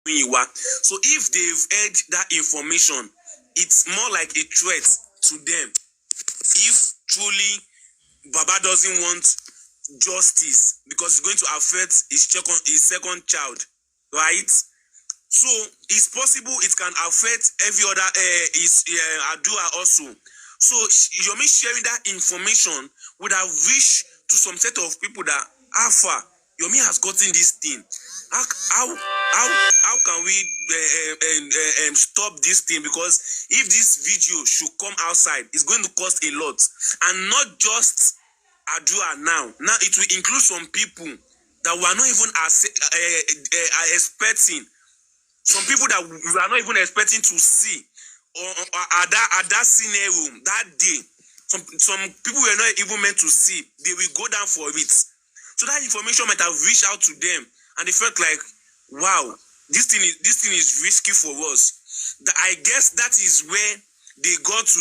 So if they've heard that information, it's more like a threat to them. If truly Baba doesn't want justice because it's going to affect his second child, right? So it's possible it can affect every other his Adura also. So Yomi sharing that information would have reached to some set of people that Alpha Yomi has gotten this thing. How can we stop this thing? Because if this video should come outside, it's going to cost a lot, and not just Adura now. Now it will include some people that were not even expecting. Some people that we are not even expecting to see or at that scenario that day. Some people were not even meant to see. They will go down for it. So that information might have reached out to them, and they felt like, wow, this thing is risky for us. I guess that is where they got to,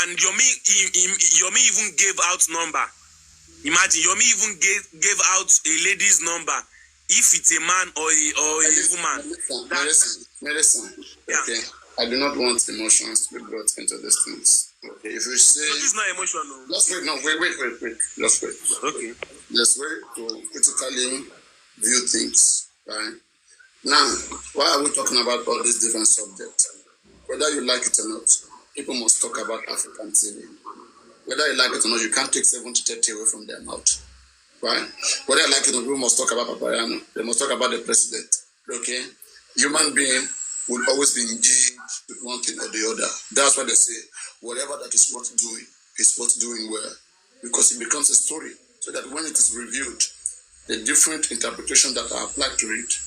and Yomi even gave out number. Imagine Yomi even gave out a lady's number. If it's a man or a woman. Medicine. Yeah. Okay. I do not want emotions to be brought into these things. Okay. If you say. So this is not emotional. Just wait. No, wait. Just wait. Okay. There's way to critically view things. Right? Now, why are we talking about all these different subjects? Whether you like it or not, people must talk about African TV. Whether you like it or not, you can't take 7 to 30 away from their mouth. Right? Whether I like it or not, people must talk about Papayano. They must talk about the president. Okay? Human being will always be engaged with one thing or the other. That's why they say, whatever that is worth doing is worth doing well. Because it becomes a story. So that when it is reviewed, the different interpretations that are applied to it,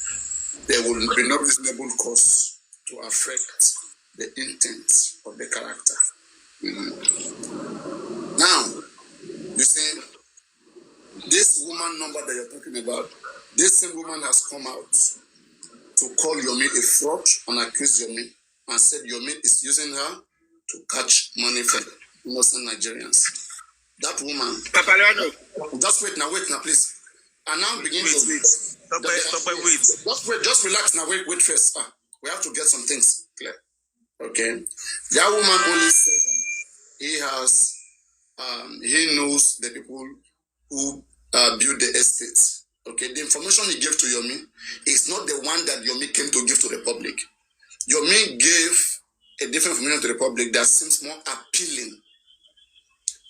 there will be no reasonable cause to affect the intent of the character. Now, you see, this woman number that you're talking about, this same woman has come out to call Yomi a fraud and accuse Yomi and said Yomi is using her to catch money from innocent Nigerians. That woman. Papayano. Just wait now, please. And now begin to wait. Wait. Just relax now. Wait first. We have to get some things clear. Okay. That woman only said he knows the people who build the estates. Okay, the information he gave to Yomi is not the one that Yomi came to give to the public. Yomi gave a different information to the public that seems more appealing.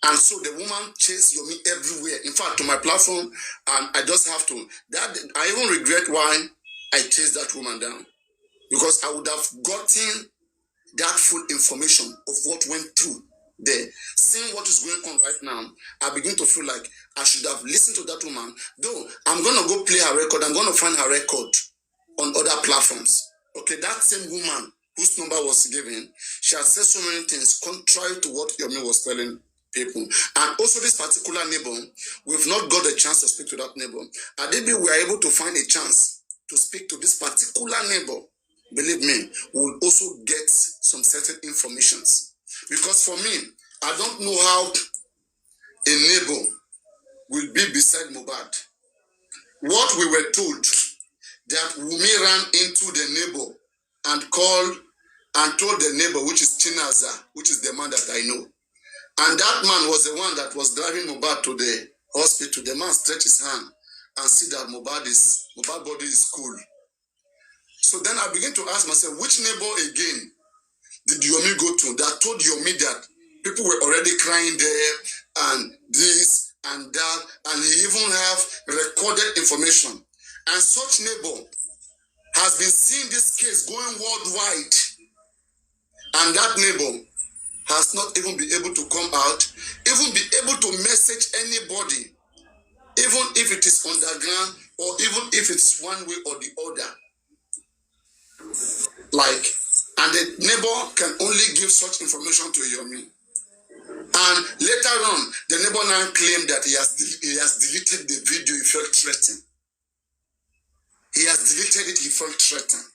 And so the woman chased Yomi everywhere. In fact, to my platform, I just have to. I even regret why I chased that woman down. Because I would have gotten that full information of what went through there. Seeing what is going on right now, I begin to feel like I should have listened to that woman. Though I'm going to go play her record. I'm going to find her record on other platforms. Okay, that same woman whose number was given, she has said so many things contrary to what Yomi was telling people. And also this particular neighbor, we've not got a chance to speak to that neighbor. And maybe we are able to find a chance to speak to this particular neighbor. Believe me, we'll also get some certain informations. Because for me, I don't know how a neighbor will be beside Mohbad. What we were told, that Wunmi ran into the neighbor and told the neighbor, which is Chinaza, which is the man that I know. And that man was the one that was driving Mohbad to the hospital. The man stretched his hand and see that Mohbad's body is cool. So then I began to ask myself, which neighbor again did Yomi go to that told Yomi that people were already crying there and this and that, and he even have recorded information. And such neighbor has been seeing this case going worldwide, and that neighbor has not even been able to come out, even be able to message anybody, even if it is underground or even if it's one way or the other. And the neighbor can only give such information to Yomi. And later on, the neighbor now claimed that he has deleted the video. He felt threatened. He has deleted it. He felt threatened.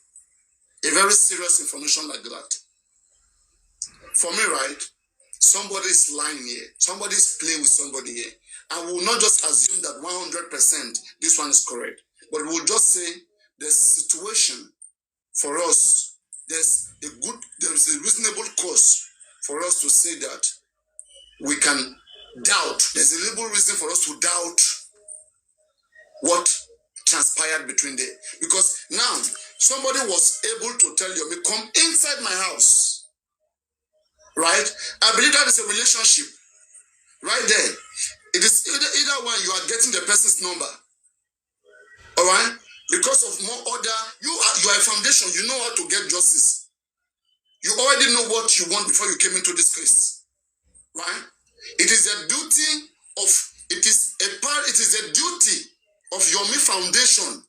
A very serious information like that. For me, right? Somebody is lying here. Somebody is playing with somebody here. And we will not just assume that 100% this one is correct. But we will just say the situation for us, there's a reasonable cause for us to say that we can doubt. There's a reasonable reason for us to doubt what transpired between them. Because now, somebody was able to tell you, come inside my house. Right? I believe that is a relationship. Right there. It is either one, you are getting the person's number. All right? Because of more order, you are a foundation. You know how to get justice. You already know what you want before you came into this case. Right? It is a duty of Yomi Foundation,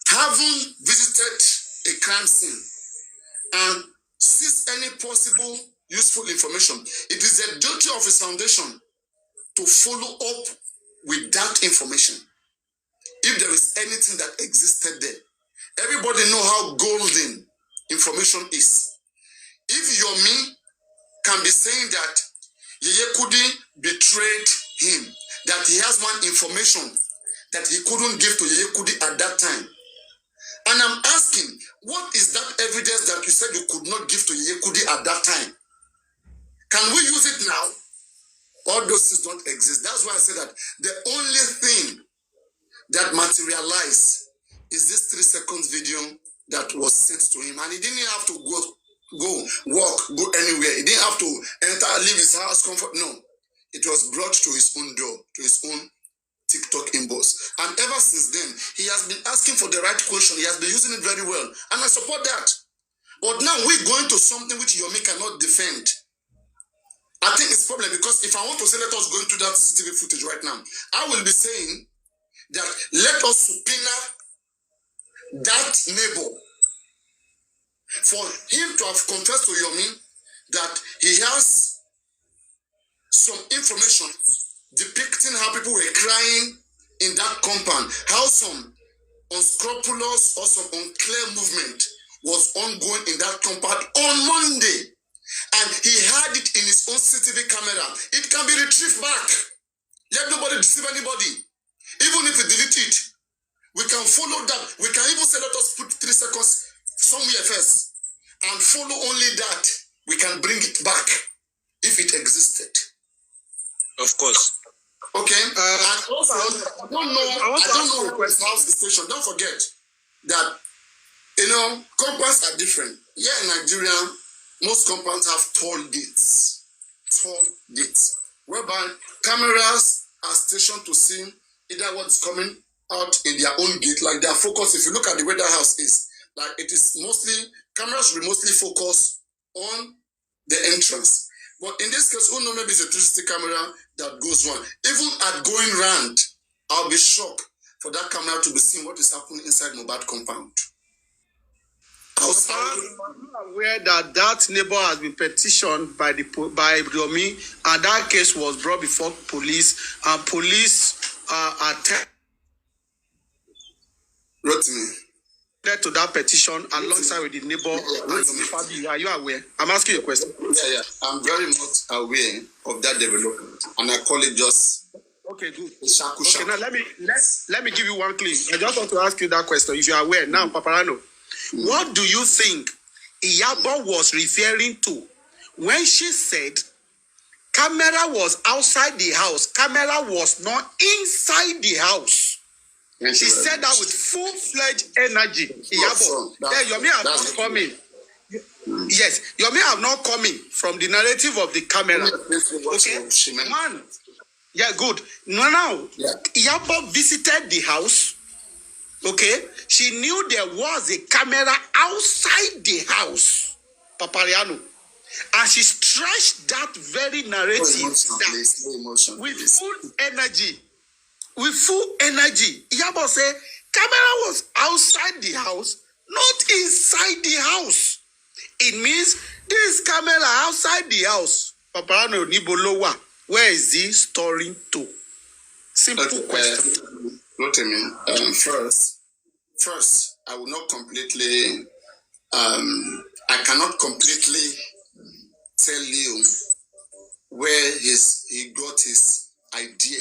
having visited a crime scene and seize any possible useful information. It is a duty of his foundation to follow up with that information. If there is anything that existed there, everybody know how golden information is. If Yomi can be saying that Yeye Kudi betrayed him, that he has one information that he couldn't give to Yeye Kudi at that time. And I'm asking, what is that evidence that you said you could not give to Yeye Kudi at that time? Can we use it now? All those things don't exist. That's why I say that the only thing that materialized is this 3 seconds video that was sent to him. And he didn't have to go anywhere. He didn't have to leave his house, comfort. No. It was brought to his own door, to his own TikTok inbox. And ever since then, he has been asking for the right question. He has been using it very well. And I support that. But now we're going to something which Yomi cannot defend. I think it's a problem, because if I want to say let us go into that CCTV footage right now, I will be saying that let us subpoena that neighbor for him to have confessed to Yomi that he has some information depicting how people were crying in that compound, how some unscrupulous or some unclear movement was ongoing in that compound on Monday. And he had it in his own CCTV camera. It can be retrieved back. Let nobody deceive anybody. Even if we delete it, we can follow that. We can even say, let us put 3 seconds somewhere first and follow only that. We can bring it back if it existed. Of course. Okay. And also, I don't know house station. Don't forget that, compounds are different. Here in Nigeria, most compounds have toll gates, whereby cameras are stationed to see either what's coming out in their own gate, like their focus. If you look at the way the house is, like it is mostly, cameras will mostly focus on the entrance. But in this case, who knows, maybe it's a 360 camera that goes on. Even at going round, I'll be shocked for that camera to be seeing what is happening inside Mohbad compound. I'm aware that neighbor has been petitioned by Wunmi, and that case was brought before police, and police attended to that petition alongside with the neighbor and the family. Are you aware? I'm asking you a question. Yeah. I'm very much aware of that development, and I call it just okay. Good. Shaku. Okay, now let me give you one clip. I just want to ask you that question. If you are aware now, Paparano. What do you think Iyabo was referring to when she said camera was outside the house, camera was not inside the house? She said that with full-fledged energy. Iyabo, Yomi have not come in. Yes, Yomi have not come in from the narrative of the camera. Okay, man. Yeah, good. Now, Iyabo visited the house. Okay, she knew there was a camera outside the house, Papariano, and she stretched that very narrative with full energy. Iyabo said, camera was outside the house, not inside the house. It means this camera outside the house. Papariano Nibolowa, where is he storing to? Simple question. First, I will not completely, I cannot completely tell you where he got his idea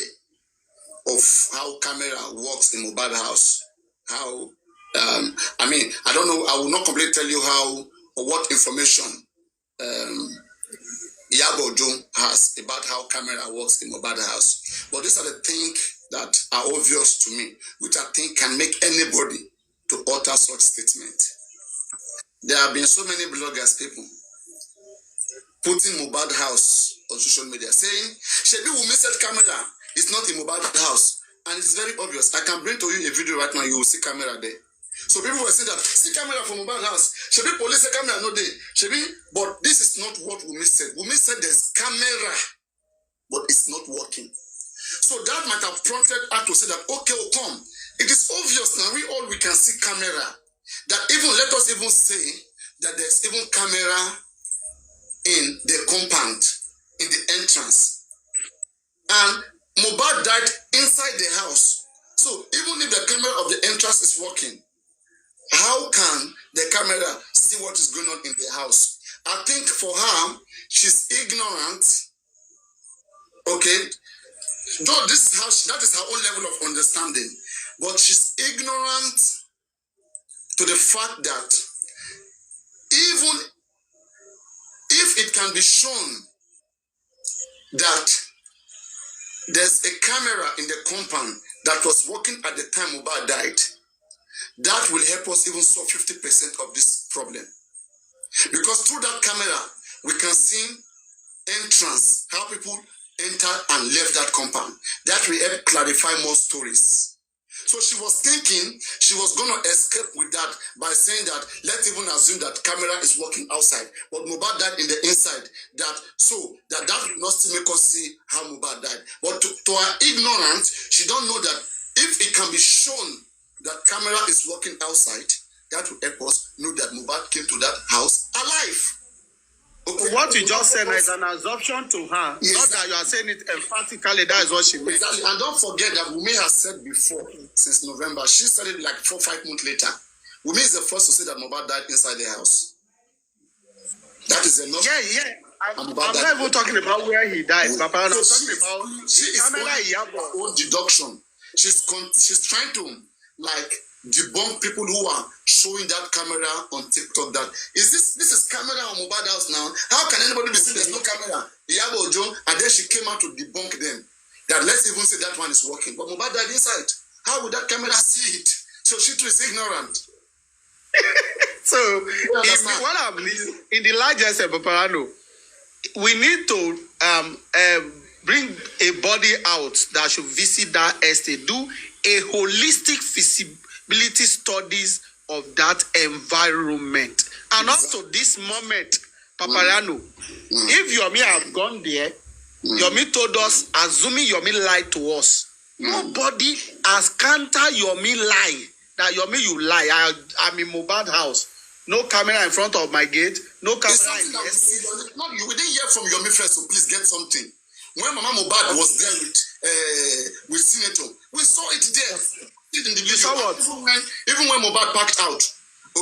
of how camera works in Mohbad house, how I mean, I don't know. I will not completely tell you how or what information Yabojo has about how camera works in Mohbad house. But these are the things that are obvious to me, which I think can make anybody to utter such statement. There have been so many bloggers, people, putting Mohbad house on social media, saying, Shebi Wunmi said camera is not in Mohbad house. And it's very obvious. I can bring to you a video right now, you will see camera there. So people were saying that, see camera from Mohbad house. Shebi police say camera no day. Shebi, but this is not what Wunmi said. Wunmi said there's camera, but it's not working. So that might have prompted her to say that, okay, oh, come. It is obvious now, we can see camera. That even, let us even say that there's even camera in the compound, in the entrance. And Mohbad died inside the house. So even if the camera of the entrance is working, how can the camera see what is going on in the house? I think for her, she's ignorant. Okay, though this is how that is her own level of understanding, but she's ignorant to the fact that even if it can be shown that there's a camera in the compound that was working at the time Mohbad died, that will help us even solve 50% of this problem. Because through that camera, we can see entrance, how people entered and left that compound. That will help clarify more stories. So she was thinking she was going to escape with that by saying that, let's even assume that camera is working outside, but Mohbad died in the inside. That will not still make us see how Mohbad died. But to her ignorance, she don't know that if it can be shown that camera is working outside, that will help us know that Mohbad came to that house alive. Okay. What you just said is an assumption to her. Yes. Not that you are saying it emphatically, that is what she meant. Exactly. And don't forget that Wunmi has said before, since November, she said it like 4-5 months later. Wunmi is the first to say that Mohbad died inside the house. That is enough. Yeah. I'm not even talking about where he died, Papa. I'm talking about she is own deduction. She's trying to debunk people who are showing that camera on TikTok. That this is camera on Mohbad house now. How can anybody be saying there's no camera? Yabojo, and then she came out to debunk them. That let's even say that one is working, but Mohbad died inside. How would that camera see it? So she too is ignorant. So what I'm in the largest Paparano, we need to bring a body out that should visit that estate, do a holistic feasibility studies of that environment. And up to this moment, Paparano, if Yomi have gone there, Yomi told us, assuming Yomi lied to us, nobody has countered Yomi lie. That Yomi, you lie. I'm in Mohbad house. No camera in front of my gate. No camera in the estate. We didn't hear from Yomi first, so please get something. When Mama Mohbad was there with Senator, we saw it there. In the video. You saw what? Even when Mohbad packed out,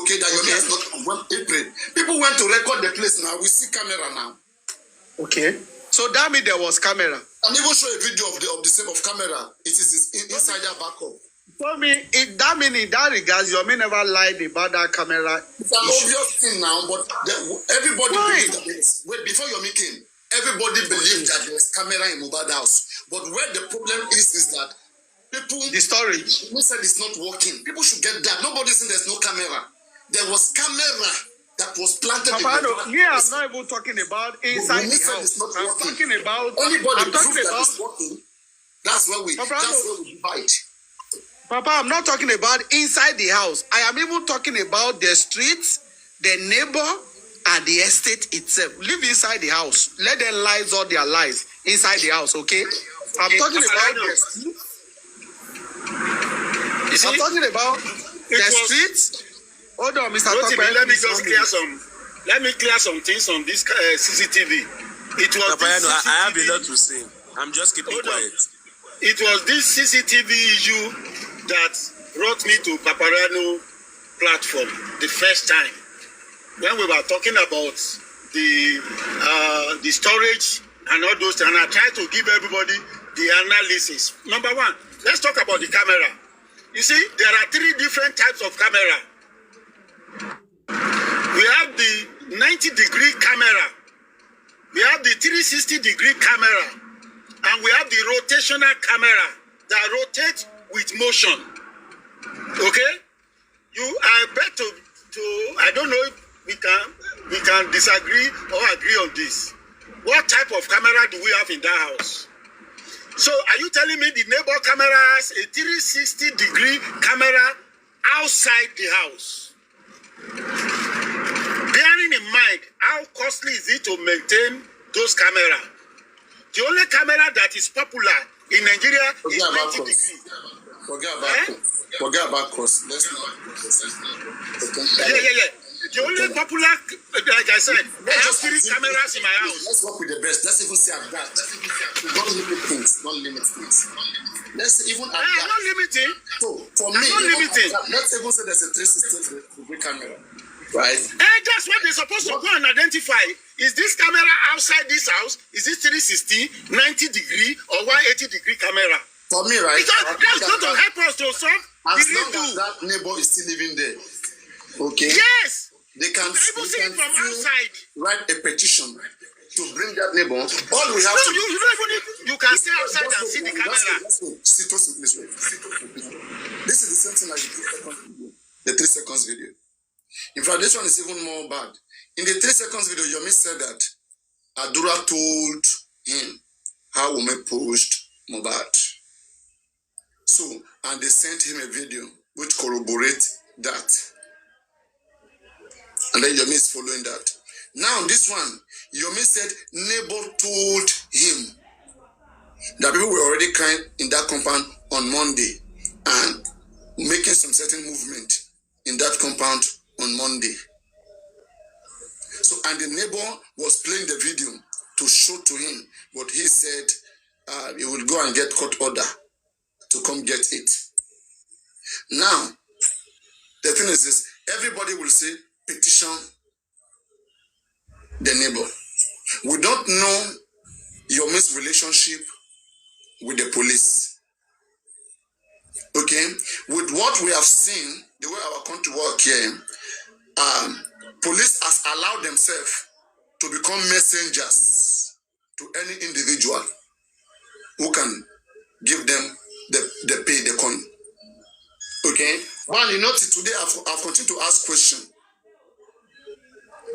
okay, that Yomi has not April. People went to record the place now. We see camera now. Okay. So that means there was camera. And even show a video of the same of camera. It is inside that backup. Tell me, that means in that regards, Yomi never lied about that camera. It's an obvious thing now, but everybody believes that it's, wait, before Yomi came, everybody believed that there was camera in Mohbad house. But where the problem is that people... The storage. Who said it's not working. People should get that. Nobody said there's no camera. There was camera that was planted Papa, in the me, I'm not even talking about inside the house. I'm talking about... Anybody prove that it's working, that's where we divide. Papa, I'm not talking about inside the house. I am even talking about the streets, the neighbor, and the estate itself. Live inside the house. Let them lies all their lies inside the house, okay? I'm talking about the streets. I'm talking about the streets. Hold on, Mr. Tokwe. Let me clear some things on this CCTV. It was Papa, I have a lot to say. I'm just keeping quiet. It was this CCTV issue that brought me to Paparano platform the first time when we were talking about the storage and all those things. And I tried to give everybody the analysis. Number one, let's talk about the camera. You see, there are 3 different types of camera. We have the 90-degree camera. We have the 360-degree camera. And we have the rotational camera that rotates with motion. Okay? I bet to I don't know if we can disagree or agree on this. What type of camera do we have in that house? So are you telling me the neighbor camera has a 360-degree camera outside the house? Bearing in mind how costly is it to maintain those cameras? The only camera that is popular in Nigeria is 90 degrees. Forget about cost. Let's not. Yeah. The only popular, like I said, I have 3 cameras in my house. Let's work with the best. Let's even say at that. Don't limit things. Let's even at that. I'm not limiting. So, for me, not limiting. Let's even say there's a 360-degree camera. Right? That's what they're supposed to go and identify. Is this camera outside this house? Is this 360, 90-degree, or 180-degree camera? For me, right? Because that's going to help us to solve as the long issue. as that neighbor is still living there. Okay? Yes! They can see it from outside. Write a petition to bring that neighbor. All we have to you don't even need, you can stay outside and see the camera. This is the same thing like the 3 seconds video. In fact, this one is even more bad. In the 3 seconds video, Yomi said that Adura told him how Wunmi pushed Mohbad. So, and they sent him a video which corroborates that. And then Yomi is following that. Now, this one, Yomi said neighbor told him that people were already crying in that compound on Monday and making some certain movement in that compound on Monday. So, and the neighbor was playing the video to show to him, but he said he will go and get court order to come get it. Now, the thing is this, everybody will say, petition the neighbor. We don't know Yomi's relationship with the police. Okay? With what we have seen, the way our country work here, police has allowed themselves to become messengers to any individual who can give them the pay, the coin. Okay? But you notice today I've continued to ask questions.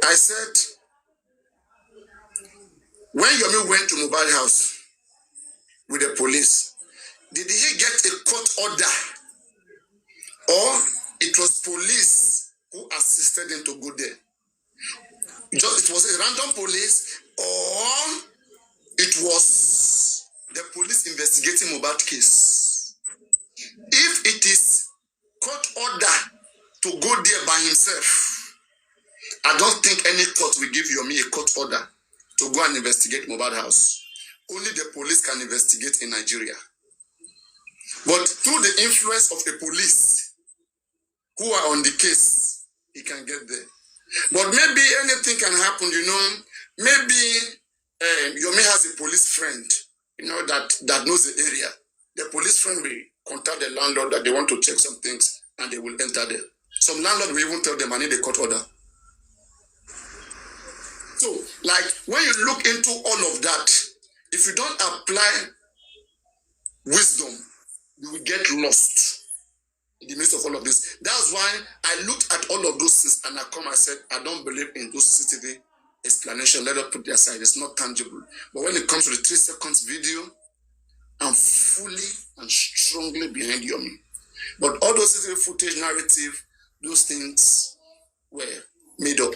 I said, when Yomi went to Mohbad house with the police, did he get a court order? Or it was police who assisted him to go there? It was a random police, or it was the police investigating Mohbad case? If it is court order to go there by himself, I don't think any court will give Yomi a court order to go and investigate Mohbad house. Only the police can investigate in Nigeria. But through the influence of the police who are on the case, he can get there. But maybe anything can happen, you know. Maybe Yomi has a police friend, you know, that knows the area. The police friend will contact the landlord that they want to check some things and they will enter there. Some landlord will even tell them, I need a court order. So, like, when you look into all of that, if you don't apply wisdom, you will get lost in the midst of all of this. That's why I looked at all of those things and I said, I don't believe in those CCTV explanation. Let us put it aside. It's not tangible. But when it comes to the 3 seconds video, I'm fully and strongly behind Yomi. But all those CCTV footage narrative, those things were made up.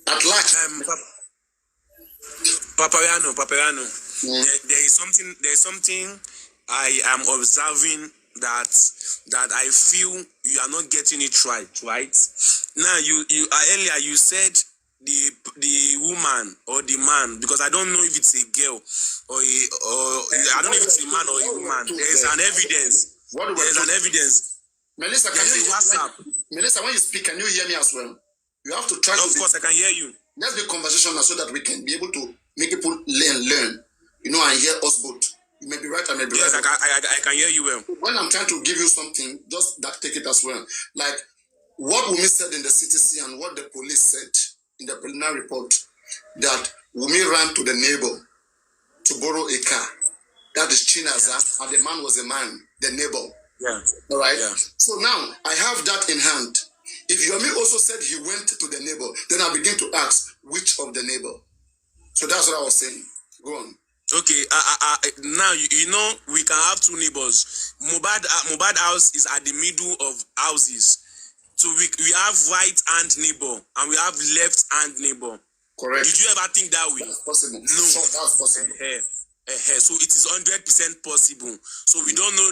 At large, Papariano. There is something I am observing that I feel you are not getting it right? Now you earlier you said the woman or the man, because I don't know if it's a girl or I don't know if it's a man or a woman. There is an evidence. There is an evidence. Melissa, Melissa, when you speak, can you hear me as well? You have to try Of course, I can hear you. Let's be conversational so that we can be able to make people learn, you know, and hear us both. You may be right, I may be Yes, right. I can hear you well. When I'm trying to give you something, just that take it as well. Like what Wunmi said in the CTC and what the police said in the preliminary report, that Wunmi ran to the neighbor to borrow a car. That is Chinaza, and the man was a man, the neighbor. Yeah. All right. Yeah. So now I have that in hand. If Yomi also said he went to the neighbor, then I begin to ask which of the neighbor. So that's what I was saying. Go on. Okay. Now you know we can have two neighbors. Mohbad house is at the middle of houses. So we have right hand neighbor and we have left hand neighbor. Correct. Did you ever think that way? That's possible. No. So that's possible. So it is 100% possible. So we don't know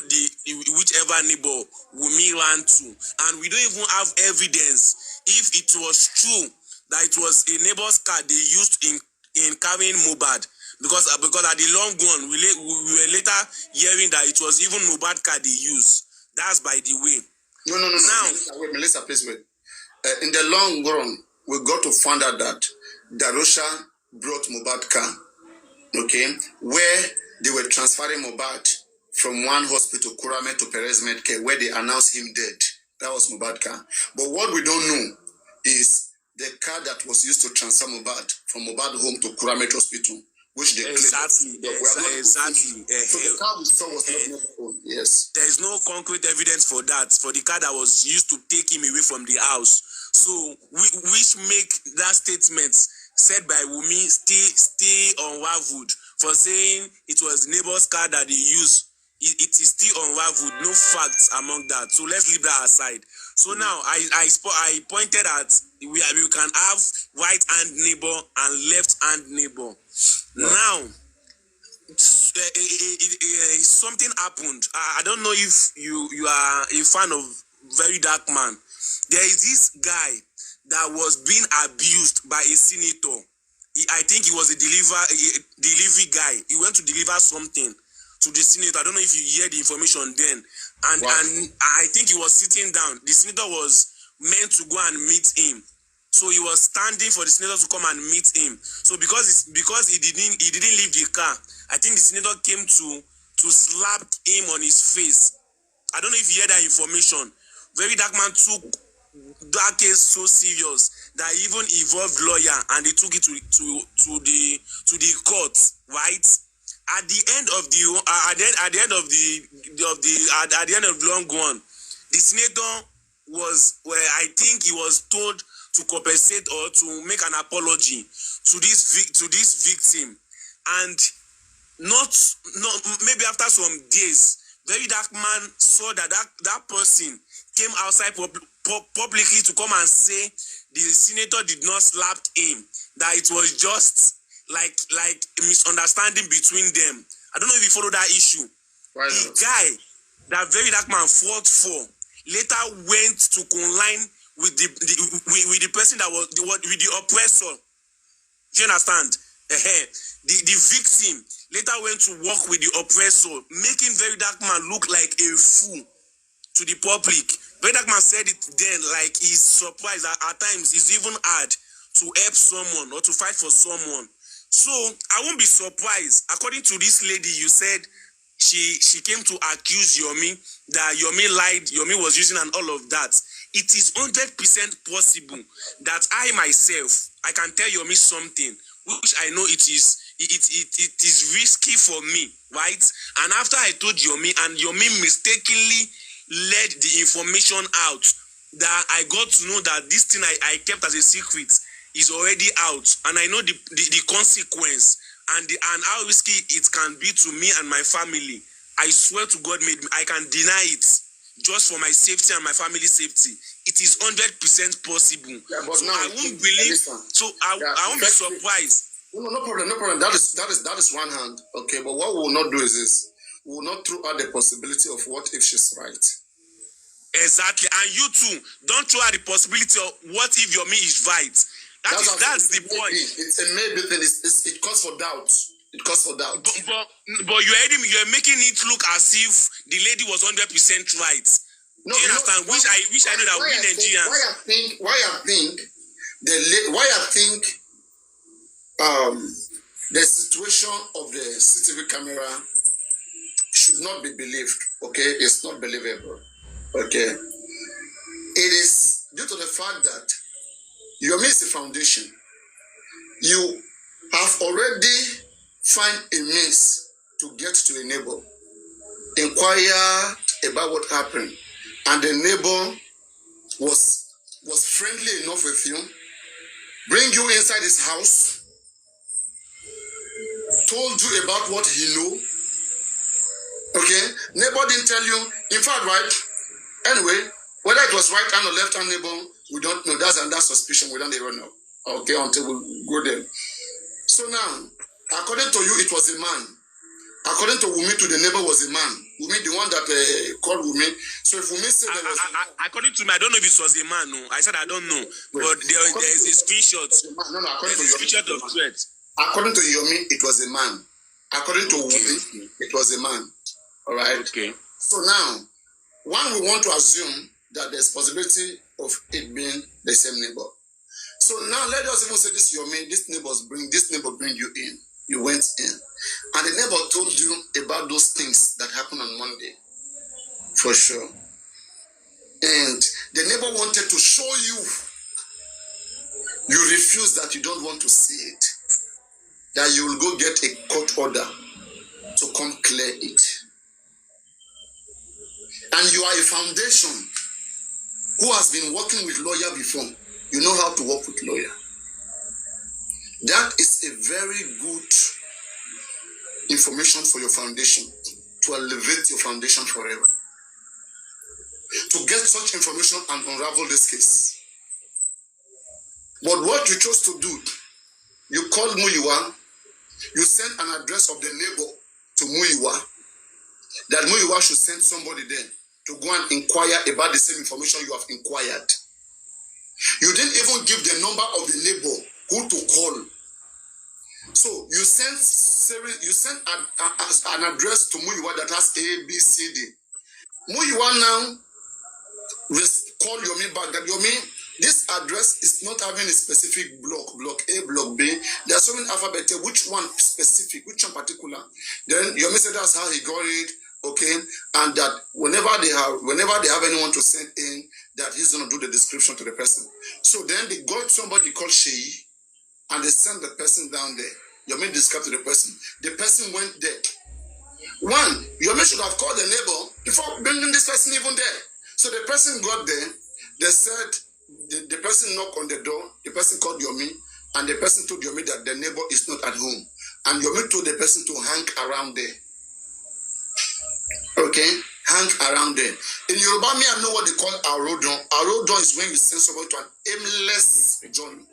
whichever neighbor Wunmi ran to, and we don't even have evidence if it was true that it was a neighbor's car they used in carrying Mohbad. Because at the long run, we were later hearing that it was even Mohbad car they used. That's by the way. No. Now, wait, Melissa, please wait. In the long run, we got to find out that Darusha brought Mohbad car. Okay, where they were transferring Mohbad from one hospital, Kurame, to Perez Medcare, where they announced him dead. That was Mohbad car. But what we don't know is the car that was used to transfer Mohbad from Mohbad home to Kurame Hospital, which they exactly. Exactly. So the car we saw was not Mohbad's own. Yes. There is no concrete evidence for that, for the car that was used to take him away from the house. So which make that statement said by Wunmi stay unraveled for saying it was the neighbor's car that they used. It is still unraveled, no facts among that. So let's leave that aside. So now I pointed at we can have right hand neighbor and left hand neighbor. Yeah. Now something happened. I don't know if you are a fan of Very Dark Man. There is this guy that was being abused by a senator. I think he was a delivery guy. He went to deliver something to the senator. I don't know if you hear the information then. And I think he was sitting down. The senator was meant to go and meet him. So he was standing for the senator to come and meet him. So because he didn't leave the car, I think the senator came to slap him on his face. I don't know if you hear that information. Very Dark Man took that case so serious that even involved lawyer and they took it to the court, right? At the end of the long run, the senator I think he was told to compensate or to make an apology to this victim, and not maybe after some days, Very Dark Man saw that person came outside publicly to come and say the senator did not slap him, that it was just like a misunderstanding between them. I don't know if you follow that issue. Right. The guy that Very Dark Man fought for later went to conline with the person that was with the oppressor. Do you understand? The victim later went to work with the oppressor, making Very Dark Man look like a fool to the public. Very Dark Man said it then, like he's surprised that at times it's even hard to help someone or to fight for someone. So I won't be surprised. According to this lady, you said she came to accuse Yomi that Yomi lied, Yomi was using and all of that. It is 100% possible that I myself, I can tell Yomi something which I know it is risky for me, right? And after I told Yomi and Yomi mistakenly let the information out, that I got to know that this thing I kept as a secret is already out, and I know the consequence and how risky it can be to me and my family. I swear to God, I can deny it just for my safety and my family's safety. It is 100% possible. Yeah, but so now I won't believe. So I won't be surprised. No problem. That is one hand. Okay, but what we will not do is this: we will not throw out the possibility of what if she's right. Exactly, and you too don't throw out the possibility of what if Yomi is right. That's the point. It's a maybe thing. It calls for doubt. It calls for doubt. But you're making it look as if the lady was 100% right. No, do you understand? Which I know that we Nigerians. Why I think the situation of the CCTV camera should not be believed. Okay, it's not believable. Okay, it is due to the fact that Yomi is a foundation. You have already find a means to get to a neighbor, inquire about what happened, and the neighbor was friendly enough with you, bring you inside his house, told you about what he knew. Okay, neighbor didn't tell you. In fact, right? Anyway, whether it was right hand or left hand neighbor, we don't know. That's under suspicion. We don't even know. Okay, until we go there. So now, according to you, it was a man. According to Wunmi, to the neighbor was a man. Wunmi, the one that called Wunmi. So if Wunmi said there was according to me, I don't know if it was a man. No, I said I don't know. But there is a screenshot. No, according to Yomi, screenshot of threat. According to Yomi, it was a man. According to Wunmi, it was a man. All right. Okay. So now, one we want to assume that there's possibility of it being the same neighbor. So now let us even say this Yomi, this neighbor bring you in. You went in. And the neighbor told you about those things that happened on Monday. For sure. And the neighbor wanted to show you. You refuse that, you don't want to see it. That you will go get a court order to come clear it. And you are a foundation who has been working with lawyer before. You know how to work with lawyer. That is a very good information for your foundation, to elevate your foundation forever. To get such information and unravel this case. But what you chose to do, you called Muyiwa, you sent an address of the neighbor to Muyiwa, that Muyiwa should send somebody there to go and inquire about the same information you have inquired. You didn't even give the number of the neighbor who to call. So you sent an address to Muyiwa that has A, B, C, D. Muyiwa now call Yomi back that Yomi, this address is not having a specific block A, block B. There are so many alphabets. Which one specific? Which one particular? Then Yomi said that's how he got it. Okay, and that whenever they have anyone to send in, that he's gonna do the description to the person. So then they got somebody called Sheyi, and they sent the person down there. Yomi described to the person. The person went there. One, Yomi should have called the neighbor before bringing this person even there. So the person got there. They said the person knocked on the door. The person called Yomi, and the person told Yomi that the neighbor is not at home. And Yomi told the person to hang around there. Okay, hang around there. In Yoruba, I know what they call arodon. Arodon is when you send somebody to an aimless journey,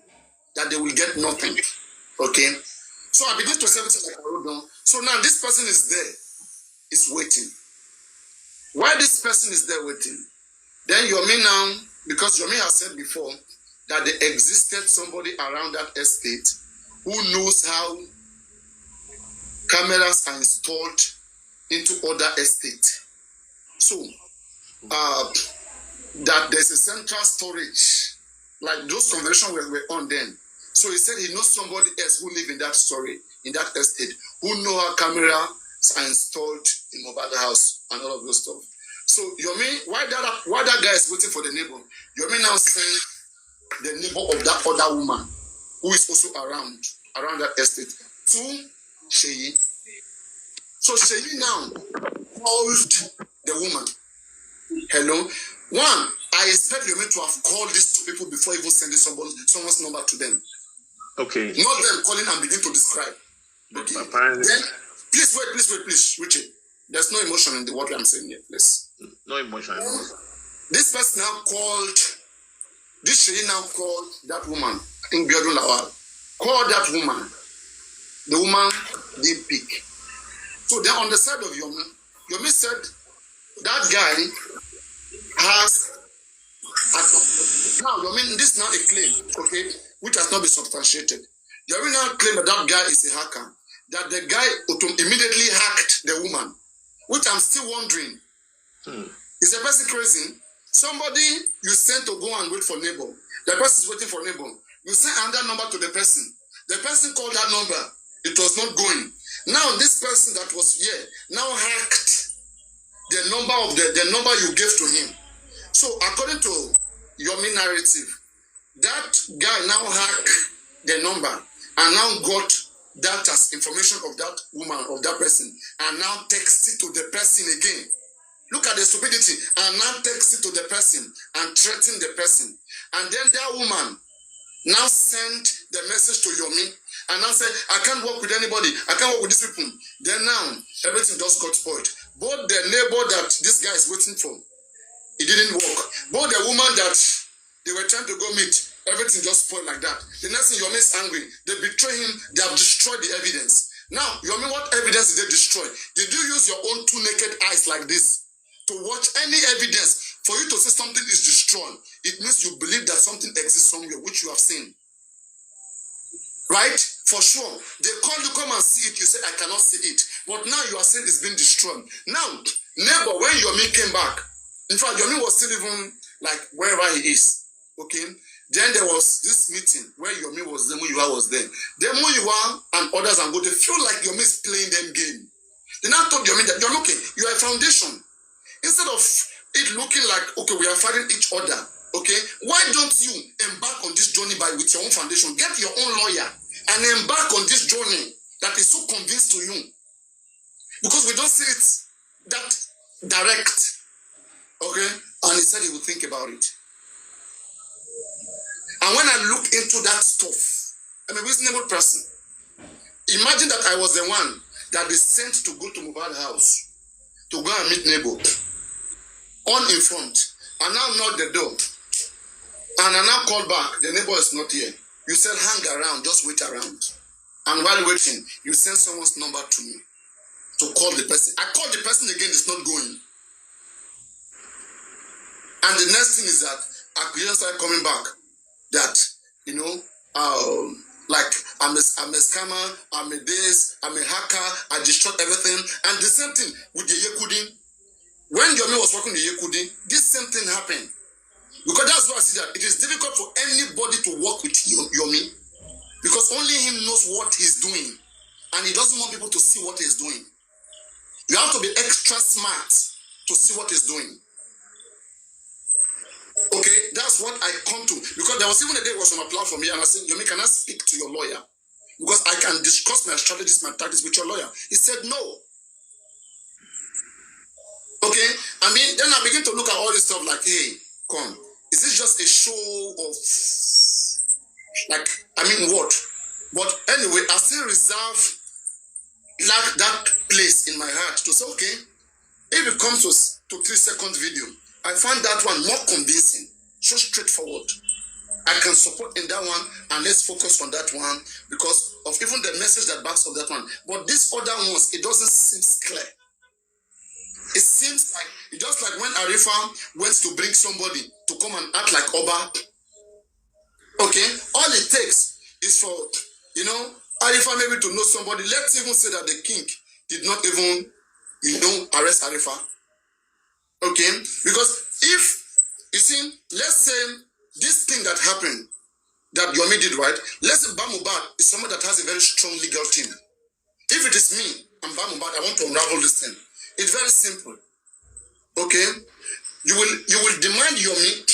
that they will get nothing. Okay, so I begin to say something like arodon. So now this person is there, is waiting. While this person is there waiting, then Yomi now, because Yomi has said before that there existed somebody around that estate who knows how cameras are installed into other estates. So that there's a central storage, like those conversations were on then. So he said he knows somebody else who live in that estate, who know how cameras are installed in mobile house and all of those stuff. So Yomi, while that guy is waiting for the neighbor, Yomi now sent the neighbor of that other woman who is also around that estate to Sheyi. So Sheyi now called the woman. Hello. One, I expect Yomi to have called these two people before even sending someone's number to them. Okay. Not them calling and begin to describe. Okay. Then, please, Richard. There's no emotion in what I'm saying here, please. No emotion. This person now called, this Sheyi now called that woman, I think Biodun Lawal, called that woman. The woman didn't pick. So then on the side of Yomi said, that guy has, now Yomi, this is now a claim, okay, which has not been substantiated. Yomi now claimed that guy is a hacker, that the guy immediately hacked the woman, which I'm still wondering. Is the person crazy? Somebody you sent to go and wait for neighbor. The person is waiting for neighbor. You send another number to the person. The person called that number. It was not going. Now this person that was here now hacked the number you gave to him. So according to Yomi narrative, that guy now hacked the number and now got that as information of that woman, of that person, and now text it to the person again. Look at the stupidity, and now text it to the person and threaten the person. And then that woman now sent the message to Yomi and now said, I can't work with anybody, I can't work with these people. Then now, everything just got spoiled. Both the neighbor that this guy is waiting for, it didn't work. Both the woman that they were trying to go meet, everything just spoiled like that. The next thing, Yomi is angry. They betray him, they have destroyed the evidence. Now, Yomi, what evidence did they destroy? Did you use your own two naked eyes like this to watch any evidence? For you to say something is destroyed, it means you believe that something exists somewhere which you have seen. Right? For sure. They call you, come and see it. You say, I cannot see it. But now you are saying it's been destroyed. Now, neighbor, when Yomi came back, in fact, Yomi was still even like wherever he is. Okay? Then there was this meeting where Yomi was there, Muyiwa was there. Then Muyiwa and others and go, they feel like Yomi is playing them game. They now told Yomi that, Yomi, okay, you are a foundation. Instead of it looking like, okay, we are fighting each other, okay, why don't you embark on this journey with your own foundation? Get your own lawyer and embark on this journey that is so convinced to you. Because we don't see it that direct, okay? And he said he would think about it. And when I look into that stuff, I'm a reasonable person. Imagine that I was the one that is sent to go to Mohbad's house to go and meet neighbor, uninformed, and now knock the door. And I now call back, the neighbor is not here. You said hang around, just wait around. And while waiting, you send someone's number to me to call the person. I call the person again, it's not going. And the next thing is that accusations start coming back. That, you know, like I'm a scammer, I'm a this, I'm a hacker, I destroyed everything. And the same thing with the Yekudi. When Yomi was working with Yekudi, this same thing happened. Because that's why I see that it is difficult for anybody to work with Yomi. Because only him knows what he's doing. And he doesn't want people to see what he's doing. You have to be extra smart to see what he's doing. Okay, that's what I come to. Because there was even a day it was on a platform here and I said, Yomi, can I speak to your lawyer? Because I can discuss my strategies, my tactics with your lawyer. He said no. Okay, I mean, then I begin to look at all this stuff like, hey, come. Is this just a show of, like, I mean, what? But anyway, I still reserve like that place in my heart to say, okay, if it comes to 3-second video, I find that one more convincing, so straightforward. I can support in that one, and let's focus on that one because of even the message that backs up that one. But these other ones, it doesn't seem clear. It seems like, just like when Arifa went to bring somebody to come and act like Oba. Okay, all it takes is for, you know, Arifa maybe to know somebody. Let's even say that the king did not even, you know, arrest Arifa. Okay, because if, you see, let's say this thing that happened, that Yomi did, right? Let's say Bamubad is someone that has a very strong legal team. If it is me, and Bamubad, I want to unravel this thing. It's very simple. Okay? You will demand Yomi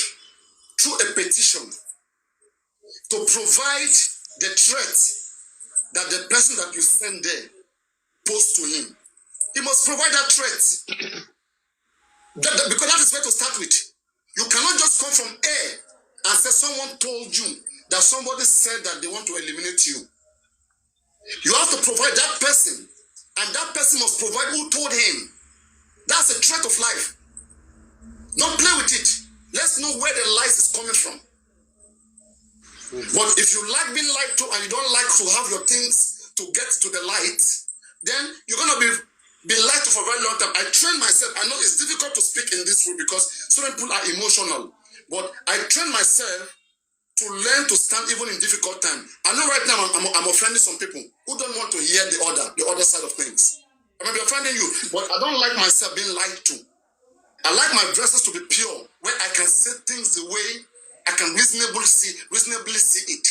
through a petition to provide the threat that the person that you send there posed to him. He must provide that threat. Because that is where to start with. You cannot just come from air and say someone told you that somebody said that they want to eliminate you. You have to provide that person, and that person must provide who told him. That's a threat of life. Don't play with it. Let's know where the lies is coming from. But if you like being lied to and you don't like to have your things to get to the light, then you're going to be lied to for a very long time. I train myself. I know it's difficult to speak in this way because some people are emotional. But I train myself to learn to stand even in difficult time. I know right now I'm offending some people who don't want to hear the other side of things. I may be offending you, but I don't like myself being lied to. I like my verses to be pure, where I can say things the way I can reasonably see it.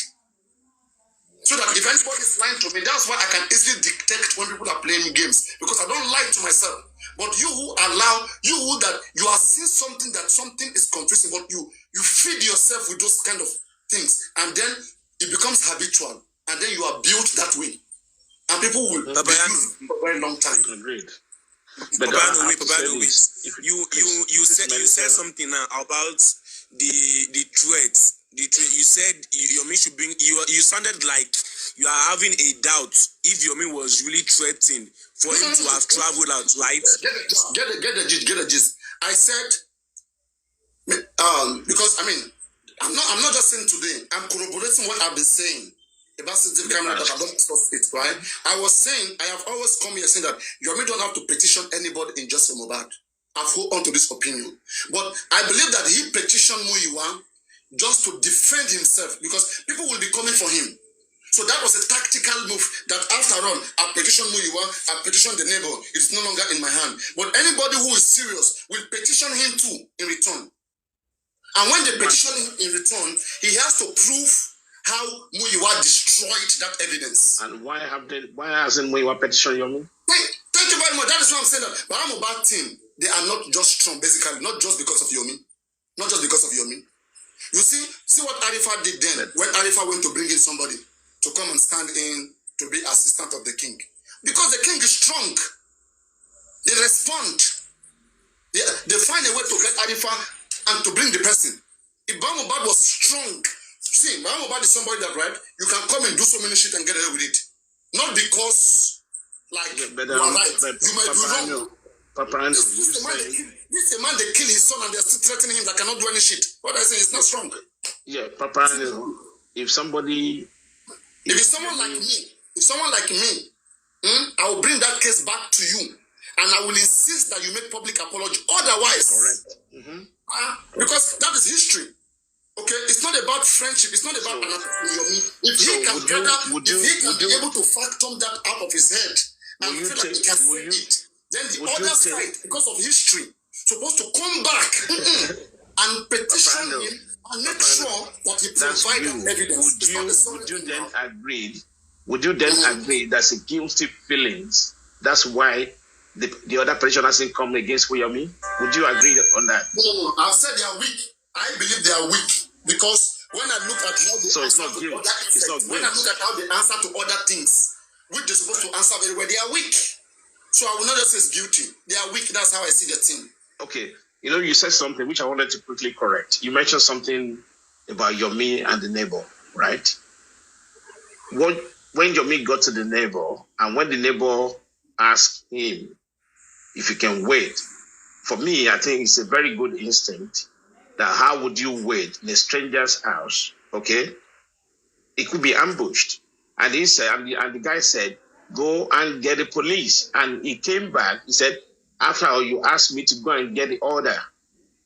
So that if anybody is lying to me, that's why I can easily detect when people are playing games. Because I don't lie to myself. But you who allow, you who that you are seeing something that something is confusing, but you feed yourself with those kind of things, and then it becomes habitual, and then you are built that way, and people will be using it for a very long time. Agreed. But you said something now about the threats. You said Yomi should bring. You sounded like you are having a doubt if Yomi was really threatened for him to have traveled out, right? Get the gist. I said, because I mean, I'm not just saying today. I'm corroborating what I've been saying about sensitive camera that I don't discuss it, right? I was saying, I have always come here saying that Yomi don't have to petition anybody in Justice Mohbad. I've hold on to this opinion, but I believe that he petitioned Muyiwa just to defend himself, because people will be coming for him. So that was a tactical move that after all, I petitioned Muyiwa, I petitioned the neighbor. It's no longer in my hand. But anybody who is serious will petition him too in return. And when they petition him in return, he has to prove how Muyiwa destroyed that evidence. And why hasn't Muyiwa petitioned Yomi? Wait, thank you very much. That is why I'm saying that. But I'm about team. They are not just strong, basically, not just because of Yomi. Not just because of Yomi. You see what Arifa did then when Arifa went to bring in somebody to come and stand in to be assistant of the king. Because the king is strong. They respond. They find a way to get Arifa and to bring the person. If Mohbad was strong, see, Mohbad is somebody that, right, you can come and do so many shit and get away with it. Not because, like, you are right. You might be wrong. This is a man they kill his son and they're still threatening him that cannot do any shit. What I say is not strong. Yeah, Papa, if it's someone like me, I will bring that case back to you, and I will insist that you make public apology. Otherwise, correct. Because that is history. Okay, it's not about friendship. It's not about if he can be able to fathom that out of his head and feel like he can say it, then the other side, because of history, supposed to come back and petition him and make sure that he provides evidence. Would you then agree that's a guilty feelings? That's why the other petition hasn't come against Yomi? Would you agree on that? No, I've said they are weak. I believe they are weak because when I look at how they answer to other things, when I look at how they answer to other things, which they're supposed to answer very well, they are weak. So I will not just say it's guilty. They are weak. That's how I see the thing. Okay. You know, you said something which I wanted to quickly correct. You mentioned something about Yomi and the neighbor, right? When Yomi got to the neighbor, and when the neighbor asked him if he can wait, for me, I think it's a very good instinct that how would you wait in a stranger's house, okay? It could be ambushed. And he said, and the guy said, go and get the police. And he came back, he said, after all, you asked me to go and get the order.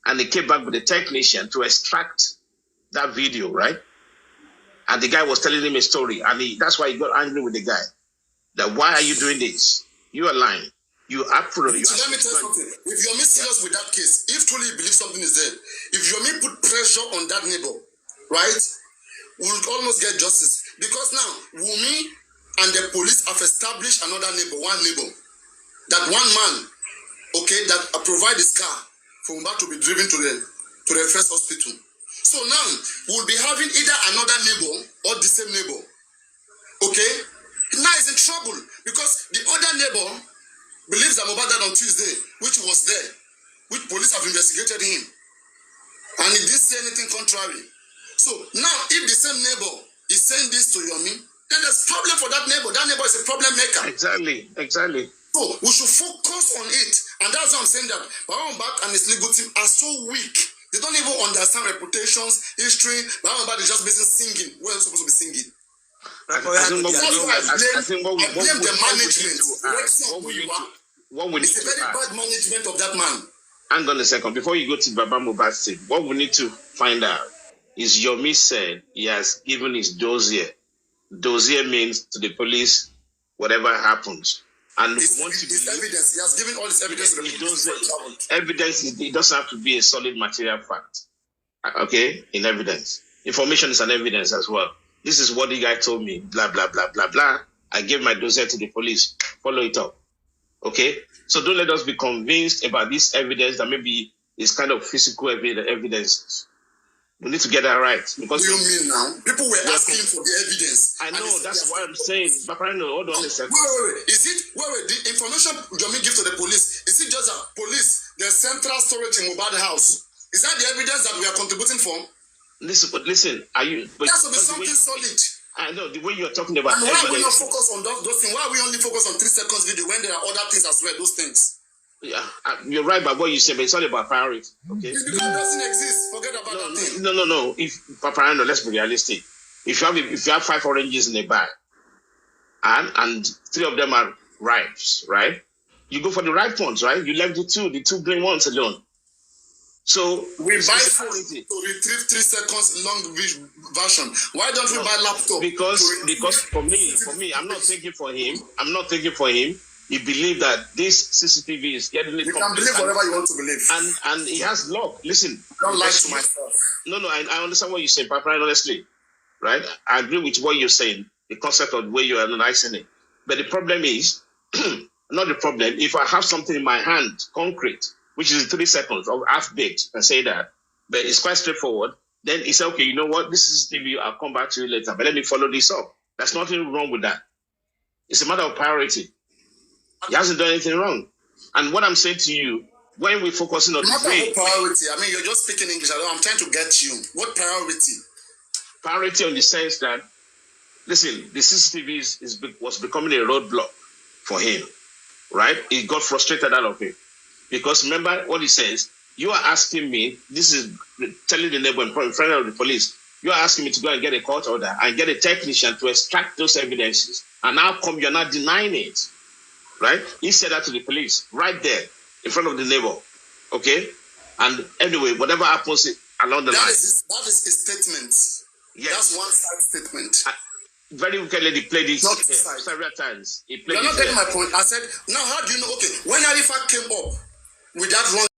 And he came back with a technician to extract that video, right? And the guy was telling him a story. And that's why he got angry with the guy. That why are you doing this? You are lying. You are let me tell you something. If Yomi serious with that case, if truly you believe something is there, if Yomi put pressure on that neighbor, right, we'll almost get justice. Because now, Wunmi and the police have established another neighbor, one neighbor. That one man, okay, that provide his car for Mohbad to be driven to the first hospital. So now, we'll be having either another neighbor or the same neighbor. Okay? Now he's in trouble because the other neighbor believes that Mohbad died on Tuesday, which was there, which police have investigated him. And he didn't say anything contrary. So now, if the same neighbor is saying this to Yomi, then there's a problem for that neighbor. That neighbor is a problem maker. Exactly. So we should focus on it. And that's why I'm saying that Mohbad and his legal team are so weak. They don't even understand reputations, history. Mohbad is just basically singing. Where are you supposed to be singing? I blame the management. It's a very bad management of that man. Hang on a second. Before you go to Baba Mohbad's thing, what we need to find out is Yomi said he has given his dossier. Dossier means to the police, whatever happens. And this evidence. He has given all this evidence to the police. Evidence, it doesn't have to be a solid material fact. Okay? In evidence. Information is an evidence as well. This is what the guy told me, blah, blah, blah, blah, blah. I gave my dossier to the police. Follow it up. Okay? So don't let us be convinced about this evidence that maybe is kind of physical evidence. We need to get that right. Because what do you mean now? People were asking for the evidence. I know, that's what I'm saying. But I know, hold on a second. Wait. Is it, the information Yomi gives to the police, is it just that police, the central storage in Mubad house? Is that the evidence that we are contributing for? Listen, are you... There has to be something solid. I know, the way you're talking about... And why are we not focused on those things? Why are we only focused on 3 seconds video when there are other things as well, those things? Yeah, you're right about what you said, but it's all about priority, okay? Because it doesn't exist. Forget about that thing. No. If Paparano, let's be realistic. If you have 5 oranges in a bag, and 3 of them are ripes, right? You go for the ripe ones, right? You left the 2 green ones alone. So we buy phone to retrieve 3 seconds long version. Why don't we buy laptop? Because for me, I'm not thinking for him. He believed that this CCTV is getting it. You can believe whatever you want to believe. And he has luck. Listen. Don't lie to myself. No, I understand what you're saying, Papa, honestly. Right? I agree with what you're saying, the concept of the way you're analyzing it. But the problem is, not the problem, if I have something in my hand, concrete, which is 3 seconds or half-baked, I say that, but it's quite straightforward, then it's okay, you know what, this is TV, I'll come back to you later, but let me follow this up. There's nothing wrong with that. It's a matter of priority. He hasn't done anything wrong. And what I'm saying to you, when we're focusing on the way... priority, I mean, you're just speaking English, I'm trying to get you. What priority? Priority in the sense that, listen, the CCTV was becoming a roadblock for him, right? He got frustrated out of it. Because remember what he says, you are asking me, this is telling the neighbor in front of the police, you are asking me to go and get a court order and get a technician to extract those evidences. And how come you're not denying it? Right? He said that to the police right there in front of the neighbor. Okay? And anyway, whatever happens along the line. That is his statement. Yes. That's one side statement. Very wickedly, he played it several times. He played You're not getting my point. I said, now how do you know? Okay, when Arifa came up with that wrong